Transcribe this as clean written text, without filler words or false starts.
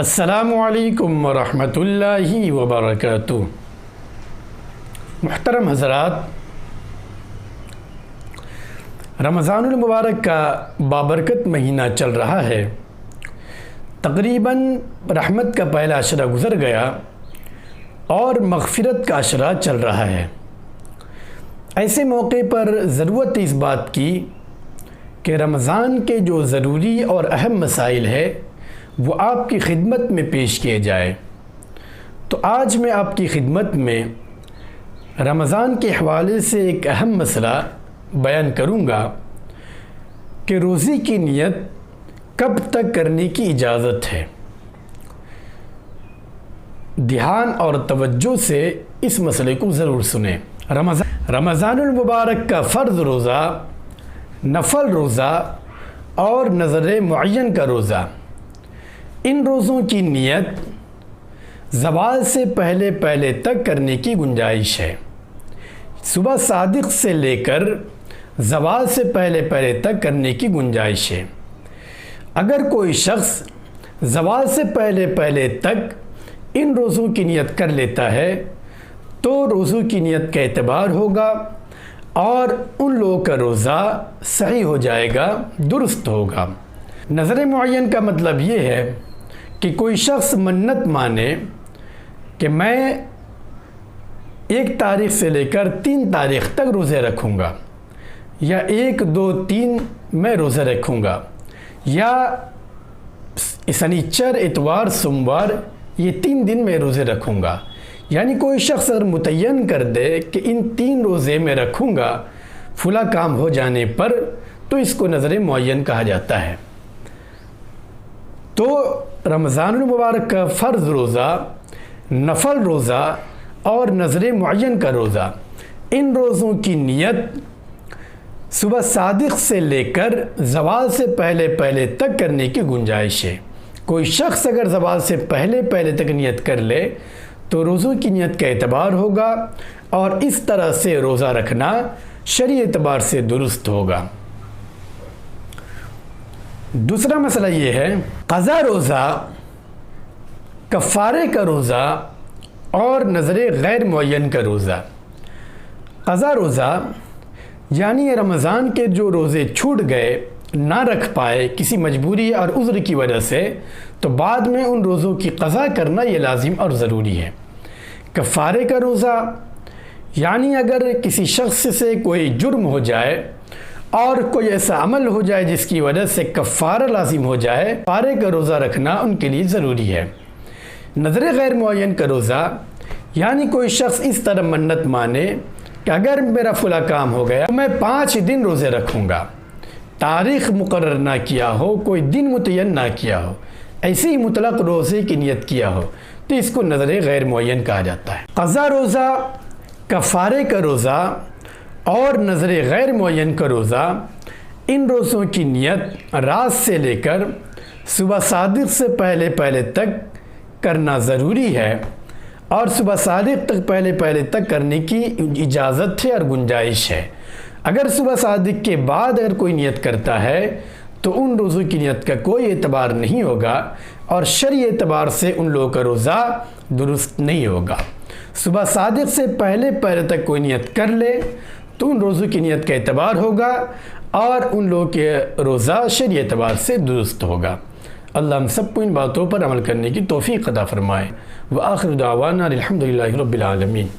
अस्सलामुअलैकुम वरहमतुल्लाहि वबरकातुहू। मुहतरम हज़रात, रमज़ानुल मुबारक का बाबरकत महीना चल रहा है। तकरीबन रहमत का पहला अशरा गुज़र गया और मग़फ़िरत का अशरा चल रहा है। ऐसे मौके पर ज़रूरत इस बात की कि रमज़ान के जो ज़रूरी और अहम मसाइल है वो आपकी खिदमत में पेश किए जाए। तो आज मैं आपकी खिदमत में रमज़ान के हवाले से एक अहम मसला बयान करूँगा कि रोज़े की नियत कब तक करने की इजाज़त है। ध्यान और तवज्जो से इस मसले को ज़रूर सुने। रमज़ानुल मुबारक का फ़र्ज़ रोज़ा, नफल रोज़ा और नज़र मुअय्यन का रोज़ा, इन रोज़ों की नियत ज़वाल से पहले पहले तक करने की गुंजाइश है। सुबह सादिक़ से लेकर ज़वाल से पहले पहले तक करने की गुंजाइश है। अगर कोई शख्स ज़वाल से पहले पहले तक इन रोज़ों की नियत कर लेता है तो रोज़ों की नियत का एतबार होगा और उन लोगों का रोज़ा सही हो जाएगा, दुरुस्त होगा। नज़र मुअय्यन का मतलब ये है कि कोई शख्स मन्नत माने कि मैं 1 तारीख़ से लेकर 3 तारीख़ तक रोज़े रखूँगा, या 1, 2, 3 मैं रोज़े रखूँगा, या शनिचर, इतवार, सोमवार, ये 3 दिन मैं रोज़े रखूँगा। यानी कोई शख्स अगर मुतय्यन कर दे कि इन 3 रोज़े में रखूँगा फुला काम हो जाने पर, तो इसको नज़र मुअय्यन कहा जाता है। तो रमज़ानुल मुबारक का फ़र्ज़ रोज़ा, नफल रोज़ा और नज़र मुअय्यन का रोज़ा, इन रोज़ों की नियत सुबह सादिक़ से लेकर ज़वाल से पहले पहले तक करने की गुंजाइश है। कोई शख्स अगर ज़वाल से पहले पहले तक नियत कर ले तो रोज़ों की नियत का एतबार होगा और इस तरह से रोज़ा रखना शरई एतबार से दुरुस्त होगा। दूसरा मसला ये है क़ज़ा रोज़ा, कफ़ारे का रोज़ा और नज़र गैर मुअय्यन का रोज़ा। क़ज़ा रोज़ा यानी रमज़ान के जो रोज़े छूट गए, ना रख पाए किसी मजबूरी और उज़्र की वजह से, तो बाद में उन रोज़ों की क़ज़ा करना ये लाजिम और ज़रूरी है। कफ़ारे का रोज़ा यानी अगर किसी शख्स से कोई जुर्म हो जाए और कोई ऐसा अमल हो जाए जिसकी वजह से कफ़ारा लाजिम हो जाए, कफ़ारे का रोज़ा रखना उनके लिए ज़रूरी है। नज़र गैर मुअय्यन का रोज़ा यानी कोई शख्स इस तरह मन्नत माने कि अगर मेरा फुला काम हो गया तो मैं 5 दिन रोज़े रखूँगा, तारीख़ मुकर्रर ना किया हो, कोई दिन मुतय्यन ना किया हो, ऐसे ही मुतलक रोज़े की नियत किया हो, तो इसको नज़र गैर मुअय्यन कहा जाता है। क़ज़ा रोज़ा, कफ़ारे का रोज़ा और नज़र गैर मुअय्यन का रोज़ा, इन रोज़ों की नियत रात से लेकर सुबह सादिक़ से पहले पहले तक करना ज़रूरी है और सुबह सादिक़ तक पहले पहले तक करने की इजाज़त है और गुंजाइश है। अगर सुबह सादिक़ के बाद अगर कोई नियत करता है तो उन रोज़ों की नियत का कोई एतबार नहीं होगा और शरई एतबार से उन लोगों का रोज़ा दुरुस्त नहीं होगा। सुबह सादिक़ से पहले पहले तक कोई नियत कर ले तो उन रोज़ों की नियत का एतबार होगा और उन लोगों के रोज़ा शरई एतबार से दुरुस्त होगा। अल्लाह हम सबको इन बातों पर अमल करने की तौफ़ीक़ अता फ़रमाए। व आखिर दावाना अल्हम्दुलिल्लाहि रब्बिल आलमीन।